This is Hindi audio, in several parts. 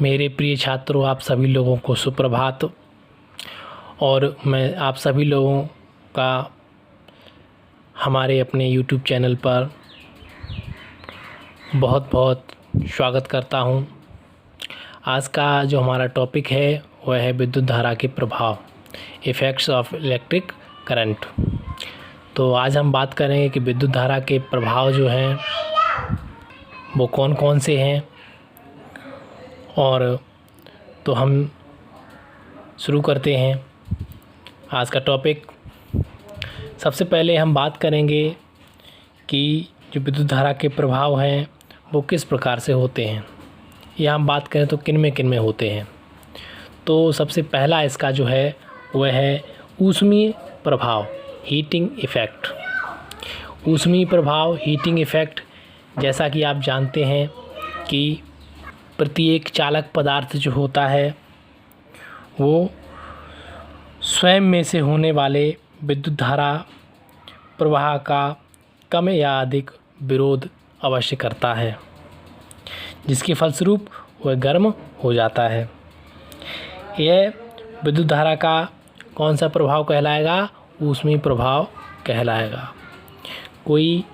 मेरे प्रिय छात्रों, आप सभी लोगों को सुप्रभात। और मैं आप सभी लोगों का हमारे अपने YouTube चैनल पर बहुत बहुत स्वागत करता हूं। आज का जो हमारा टॉपिक है वह है विद्युत धारा के प्रभाव, इफ़ेक्ट्स ऑफ इलेक्ट्रिक करंट। तो आज हम बात करेंगे कि विद्युत धारा के प्रभाव जो हैं वो कौन कौन से हैं। और तो हम शुरू करते हैं आज का टॉपिक। सबसे पहले हम बात करेंगे कि जो विद्युत धारा के प्रभाव हैं वो किस प्रकार से होते हैं, या हम बात करें तो किन में होते हैं। तो सबसे पहला इसका जो है वह है ऊष्मीय प्रभाव, हीटिंग इफ़ेक्ट। ऊष्मीय प्रभाव, हीटिंग इफ़ेक्ट, जैसा कि आप जानते हैं कि प्रत्येक चालक पदार्थ जो होता है वो स्वयं में से होने वाले विद्युत धारा प्रवाह का कम या अधिक विरोध अवश्य करता है, जिसके फलस्वरूप वह गर्म हो जाता है। यह विद्युत धारा का कौन सा प्रभाव कहलाएगा? ऊष्मीय प्रभाव कहलाएगा। कोई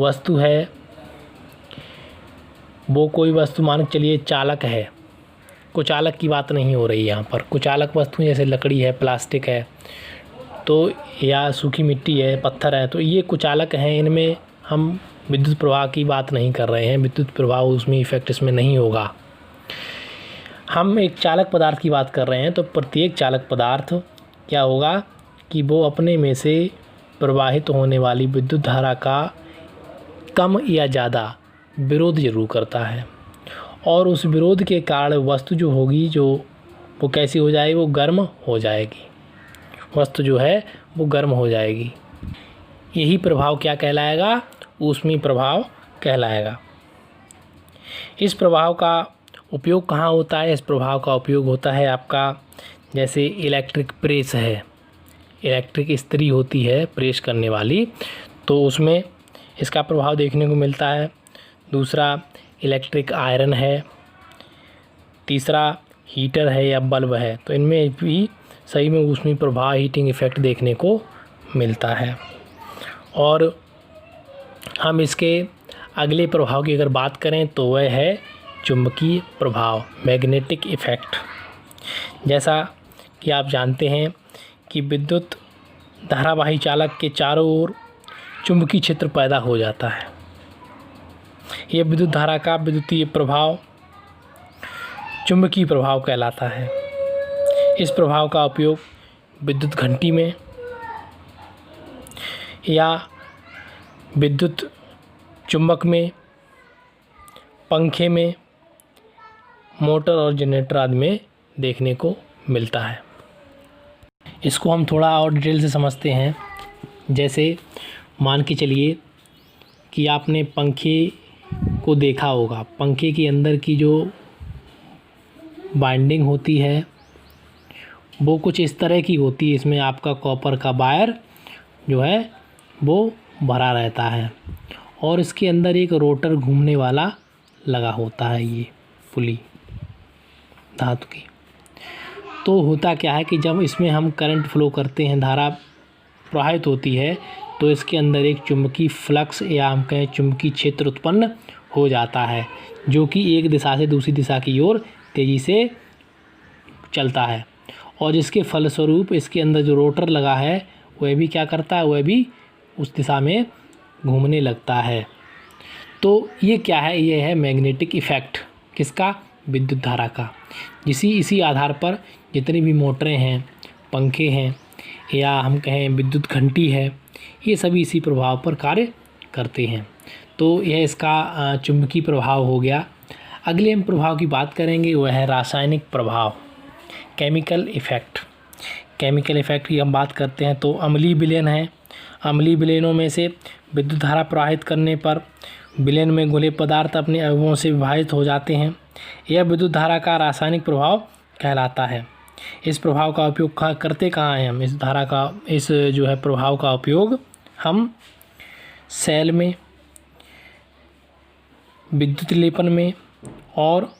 वस्तु है, वो कोई वस्तु मान के चलिए चालक है, कुचालक की बात नहीं हो रही यहाँ पर। कुचालक वस्तु जैसे लकड़ी है, प्लास्टिक है, तो या सूखी मिट्टी है, पत्थर है, तो ये कुचालक हैं। इनमें हम विद्युत प्रवाह की बात नहीं कर रहे हैं। विद्युत प्रवाह ऊष्मीय इफ़ेक्ट इसमें नहीं होगा। हम एक चालक पदार्थ की बात कर रहे हैं। तो प्रत्येक चालक पदार्थ क्या होगा कि वो अपने में से प्रवाहित होने वाली विद्युत धारा का कम या ज़्यादा विरोध जरूर करता है, और उस विरोध के कारण वस्तु जो होगी वो कैसी हो जाएगी? वो गर्म हो जाएगी। वस्तु जो है वो गर्म हो जाएगी। यही प्रभाव क्या कहलाएगा? ऊष्मीय प्रभाव कहलाएगा। इस प्रभाव का उपयोग कहाँ होता है? इस प्रभाव का उपयोग होता है आपका, जैसे इलेक्ट्रिक प्रेस है, इलेक्ट्रिक इस्त्री होती है प्रेस करने वाली, तो उसमें इसका प्रभाव देखने को मिलता है। दूसरा इलेक्ट्रिक आयरन है, तीसरा हीटर है या बल्ब है, तो इनमें भी सही में ऊष्मीय प्रभाव, हीटिंग इफ़ेक्ट देखने को मिलता है। और हम इसके अगले प्रभाव की अगर बात करें तो वह है चुंबकीय प्रभाव, मैग्नेटिक इफ़ेक्ट। जैसा कि आप जानते हैं कि विद्युत धारावाही चालक के चारों ओर चुंबकीय क्षेत्र पैदा हो जाता है। यह विद्युत धारा का विद्युतीय प्रभाव चुंबकीय प्रभाव कहलाता है। इस प्रभाव का उपयोग विद्युत घंटी में या विद्युत चुंबक में, पंखे में, मोटर और जनरेटर आदि में देखने को मिलता है। इसको हम थोड़ा और डिटेल से समझते हैं। जैसे मान के चलिए कि आपने पंखे को देखा होगा। पंखे के अंदर की जो वाइंडिंग होती है वो कुछ इस तरह की होती है। इसमें आपका कॉपर का वायर जो है वो भरा रहता है, और इसके अंदर एक रोटर घूमने वाला लगा होता है, ये पुली धातु की। तो होता क्या है कि जब इसमें हम करंट फ्लो करते हैं, धारा प्रवाहित होती है, तो इसके अंदर एक चुंबकीय फ्लक्स या हम कहें चुंबकीय क्षेत्र उत्पन्न हो जाता है, जो कि एक दिशा से दूसरी दिशा की ओर तेज़ी से चलता है। और जिसके फलस्वरूप इसके अंदर जो रोटर लगा है वह भी क्या करता है? वह भी उस दिशा में घूमने लगता है। तो ये क्या है? ये है मैग्नेटिक इफ़ेक्ट। किसका? विद्युत धारा का। इसी आधार पर जितनी भी मोटरें हैं, पंखे हैं, या हम कहें विद्युत घंटी है, ये सभी इसी प्रभाव पर कार्य करते हैं। तो यह इसका चुंबकीय प्रभाव हो गया। अगले हम प्रभाव की बात करेंगे, वह है रासायनिक प्रभाव, केमिकल इफ़ेक्ट। केमिकल इफ़ेक्ट की हम बात करते हैं तो अम्लीय विलयन है। अम्लीय विलयनों में से विद्युत धारा प्रवाहित करने पर विलयन में घुले पदार्थ अपने अणुओं से विभाजित हो जाते हैं। यह विद्युत धारा का रासायनिक प्रभाव कहलाता है। इस प्रभाव का उपयोग करते कहाँ हैं हम? इस जो है प्रभाव का उपयोग हम सेल में, विद्युत लेपन में और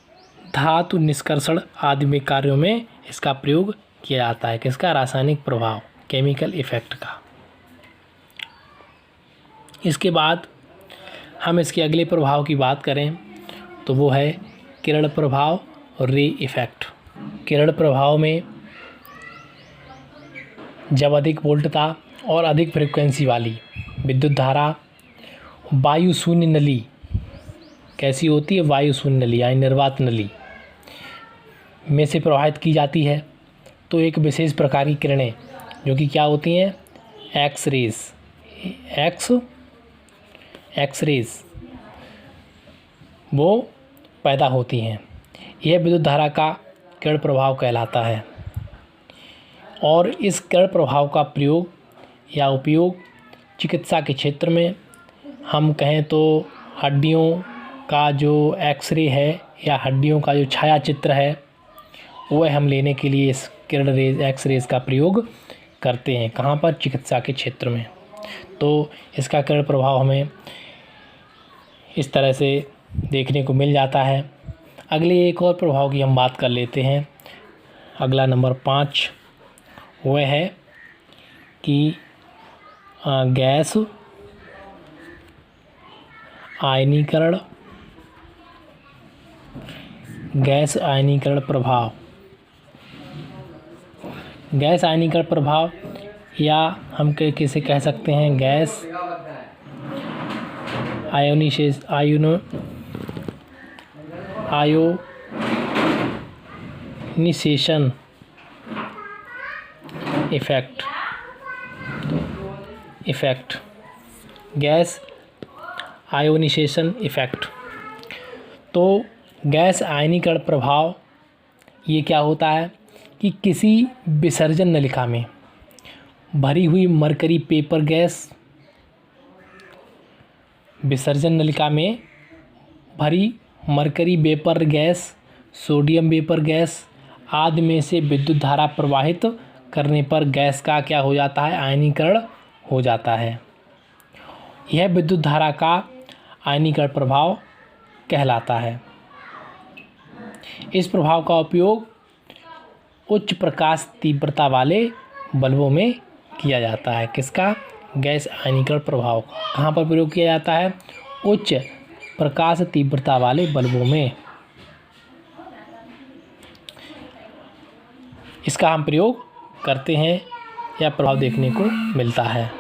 धातु निष्कर्षण आदि में कार्यों में इसका प्रयोग किया जाता है। किसका? रासायनिक प्रभाव, केमिकल इफेक्ट का। इसके बाद हम इसके अगले प्रभाव की बात करें तो वो है किरण प्रभाव और रे इफेक्ट। किरण प्रभाव में जब अधिक वोल्टता और अधिक फ्रिक्वेंसी वाली विद्युत धारा वायु शून्य नली, कैसी होती है? वायु शून्य नली यानी निर्वात नली में से प्रवाहित की जाती है तो एक विशेष प्रकार की किरणें जो कि क्या होती हैं? एक्स रेज वो पैदा होती हैं। यह विद्युत धारा का किरण प्रभाव कहलाता है और इस किरण प्रभाव का प्रयोग या उपयोग चिकित्सा के क्षेत्र में हम कहें तो हड्डियों का जो एक्सरे है या हड्डियों का जो छाया चित्र है वह हम लेने के लिए इस किरण रेज, एक्स रेज का प्रयोग करते हैं। कहाँ पर? चिकित्सा के क्षेत्र में। तो इसका किरण प्रभाव हमें इस तरह से देखने को मिल जाता है। अगले एक और प्रभाव की हम बात कर लेते हैं। अगला नंबर 5 वह है कि गैस आयनीकरण प्रभाव। गैस आयनीकरण प्रभाव या हम किसे कह सकते हैं gas ionisation effect. Gas ionisation effect. तो गैस आयनीकरण प्रभाव ये क्या होता है कि किसी विसर्जन नलिका में भरी हुई मरकरी पेपर गैस, विसर्जन नलिका में भरी mercury vapour gas, sodium vapour gas आदि में से विद्युत धारा प्रवाहित करने पर गैस का क्या हो जाता है? आयनीकरण हो जाता है। यह विद्युत धारा का आयनीकरण प्रभाव कहलाता है। इस प्रभाव का उपयोग उच्च प्रकाश तीव्रता वाले बल्बों में किया जाता है। किसका? गैस आयनीकरण प्रभाव का कहाँ पर प्रयोग किया जाता है? उच्च प्रकाश तीव्रता वाले बल्बों में इसका हम प्रयोग करते हैं या प्रभाव देखने को मिलता है।